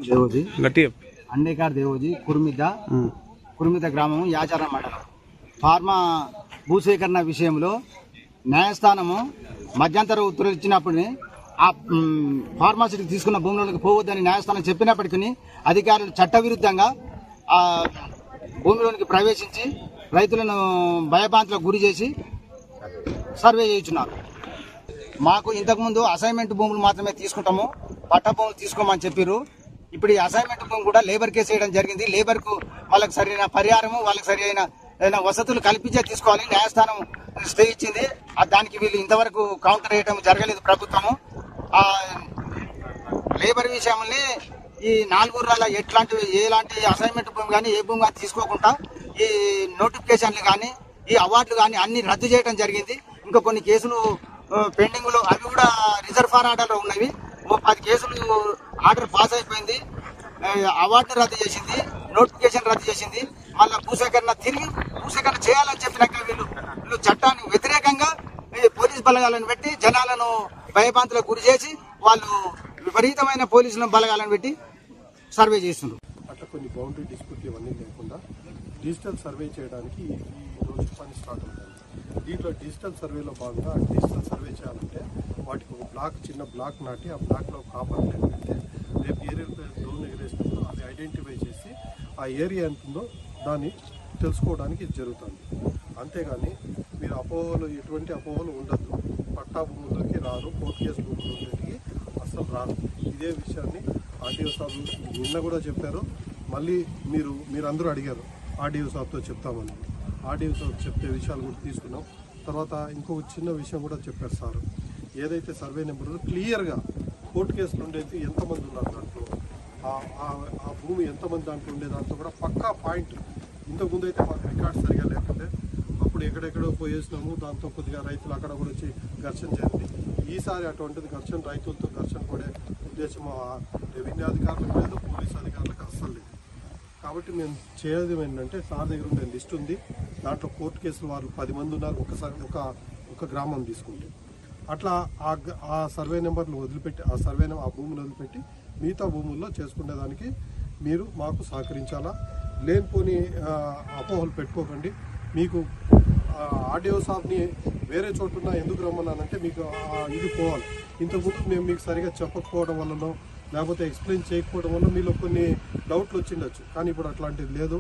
దేవోజీ అండేకార్ దేవోజీ కుర్మిద గ్రామం యాచార మండలం ఫార్మా భూసేకరణ విషయంలో న్యాయస్థానము మధ్యంతర ఉత్తర్వులు ఇచ్చినప్పుడు ఆ ఫార్మాసిటీకి తీసుకున్న భూములకు పోవద్దని న్యాయస్థానం చెప్పినప్పటికీ అధికారులు చట్టవిరుద్ధంగా ఆ భూమిలోనికి ప్రవేశించి రైతులను భయభ్రాంతులకు గురి చేసి సర్వే చేయించున్నారు. మాకు ఇంతకుముందు అసైన్మెంట్ భూములు మాత్రమే తీసుకుంటాము, పట్ట భూములు తీసుకోమని చెప్పారు. ఇప్పుడు ఈ అసైన్మెంట్ భూమి కూడా లేబర్ కేసు వేయడం జరిగింది. లేబర్కు వాళ్ళకి సరైన పరిహారము, వాళ్ళకి సరైన వసతులు కల్పించే తీసుకోవాలి. న్యాయస్థానం స్టే ఇచ్చింది. దానికి వీళ్ళు ఇంతవరకు కౌంటర్ వేయడం జరగలేదు ప్రభుత్వము. లేబర్ విషయంలో ఈ 4 ఊర్ల ఎలాంటి అసైన్మెంట్ భూమి కానీ ఏ భూమి కానీ తీసుకోకుండా ఈ నోటిఫికేషన్లు కానీ ఈ అవార్డులు కానీ అన్ని రద్దు చేయడం జరిగింది. ఇంకా కొన్ని కేసులు పెండింగ్ లో అవి కూడా రిజర్వ్ ఫర్ ఆర్డర్ ఉన్నవి. 10 కేసులు ఆర్డర్ పాస్ అయిపోయింది. అవార్డు రద్దు చేసింది, నోటిఫికేషన్ రద్దు చేసింది. మళ్ళీ భూసేకరణ చేయాలని చెప్పినాక వీళ్ళు చట్టానికి వ్యతిరేకంగా పోలీస్ బలగాలను పెట్టి జనాలను భయభ్రాంతులకు గురి చేసి వాళ్ళు విపరీతమైన పోలీసుల బలగాలను పెట్టి సర్వే చేస్తున్నారు. అట్లా కొన్ని బౌండరీ డిస్ప్యూట్ ఇవన్నీ లేకుండా డిజిటల్ సర్వే చేయడానికి ఈ రోజు పని స్టార్ట్ అవుతుంది. దీంట్లో డిజిటల్ సర్వేలో భాగంగా డిజిటల్ సర్వే చేయాలంటే వాటికి ఒక చిన్న బ్లాక్ నాటి ఆ బ్లాక్లో కాపర్ ప్లేట్ పెడితే రేపు ఏరియా డ్రోన్ ఎగరేసినప్పుడు అది ఐడెంటిఫై చేసి ఆ ఏరియా ఎంత ఉందో దాన్ని తెలుసుకోవడానికి ఇది జరుగుతుంది. అంతేగాని మీరు ఎటువంటి అపోహలు ఉండద్దు. పట్టా భూముల్లోకి రారు, కోర్టు కేసు భూములకి అస్సలు రారు. ఇదే విషయాన్ని ఆర్డీఓ సాబ్ నిన్న కూడా చెప్పారు. మళ్ళీ మీరందరూ అడిగారు ఆర్డీఓ సాబ్తో చెప్తామని. ఆర్డీఓ సాబ్ చెప్పే విషయాలు కూడా తీసుకున్నాం. తర్వాత ఇంకొక చిన్న విషయం కూడా చెప్పారు సార్. ఏదైతే సర్వే నెంబర్ క్లియర్గా కోర్టు కేసులు ఉండేది ఎంతమంది ఉన్నారు దాంట్లో, ఆ భూమి ఎంతమంది దాంట్లో ఉండే దాంట్లో కూడా పక్కా పాయింట్. ఇంతకుముందు అయితే మాకు రికార్డ్ సరిగా లేకపోతే అప్పుడు ఎక్కడెక్కడో పోయేసినాము. దాంతో కొద్దిగా రైతులు అక్కడ కూడా వచ్చి ఘర్షణ జరిగింది. ఈసారి అటువంటిది రైతులతో ఘర్షణ పడే ఉద్దేశం రెవెన్యూ అధికారులకు లేదు, పోలీసు అధికారులకు అస్సలు లేదు. కాబట్టి మేము చేయడం ఏంటంటే సార్ దగ్గర ఉండే లిస్ట్ ఉంది. దాంట్లో కోర్టు కేసులు వారు 10 మంది ఉన్నారు ఒక గ్రామం తీసుకుంటే. అట్లా ఆ సర్వే నెంబర్లు వదిలిపెట్టి ఆ భూమిని వదిలిపెట్టి మిగతా భూముల్లో చేసుకునేదానికి మీరు మాకు సహకరించాలా. లేనిపోని అపోహలు పెట్టుకోకండి. మీకు ఆర్డీఓ సాబ్ని వేరే చోటున్నా ఎందుకు రమ్మన్నానంటే మీకు ఇది పోవాలి. ఇంతకుముందు మేము మీకు సరిగా చెప్పకపోవడం వల్లనో లేకపోతే ఎక్స్ప్లెయిన్ చేయకపోవడం వల్ల మీలో కొన్ని డౌట్లు వచ్చిండొచ్చు. కానీ ఇప్పుడు అట్లాంటిది లేదు.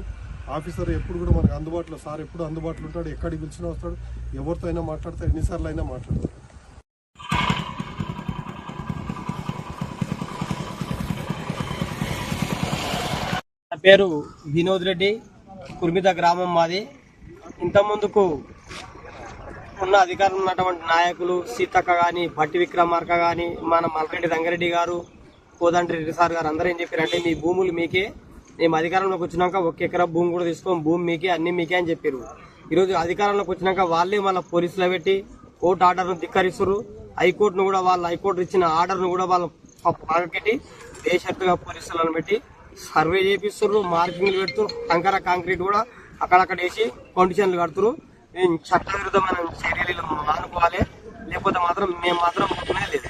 ఆఫీసర్ ఎప్పుడు కూడా మనకు అందుబాటులో, సార్ ఎప్పుడు అందుబాటులో ఉంటాడు. ఎక్కడికి పిలిచినా వస్తాడు, ఎవరితో అయినా మాట్లాడతాడు, ఎన్నిసార్లు అయినా మాట్లాడతాడు. నా పేరు వినోద్ రెడ్డి, కుర్మిద గ్రామం మాది. ఇంతకుముందుకు ఉన్న అధికారం ఉన్నటువంటి నాయకులు సీతక్క కానీ, భట్టి విక్రమార్క కానీ, మన మల్రెడ్డి రంగారెడ్డి గారు, కోదండ్రి రెడ్డి సార్ గారు అందరూ ఏం చెప్పారంటే మీ భూములు మీకే, మేము అధికారంలోకి వచ్చినాక 1 ఎకరా భూమి కూడా తీసుకోం, భూమి మీకే, అన్ని మీకే అని చెప్పారు. ఈరోజు అధికారంలోకి వచ్చినాక వాళ్ళే మళ్ళీ పోలీసులు పెట్టి కోర్టు ఆర్డర్ను ధిక్కరిస్తారు. హైకోర్టును కూడా హైకోర్టు ఇచ్చిన ఆర్డర్ను కూడా వాళ్ళు పగకెట్టి దేశవ్యాప్తంగా పోలీసులను పెట్టి సర్వే చేపిస్తారు, మార్కింగ్లు పెడుతున్నారు, కంకర కాంక్రీట్ కూడా అక్కడక్కడ వేసి కండిషన్లు కడుతున్నారు. చట్టవిరుద్ధమైన చర్యలు మానుకోవాలి, లేకపోతే మాత్రం మేము మాత్రం ముట్టుకునే లేదు.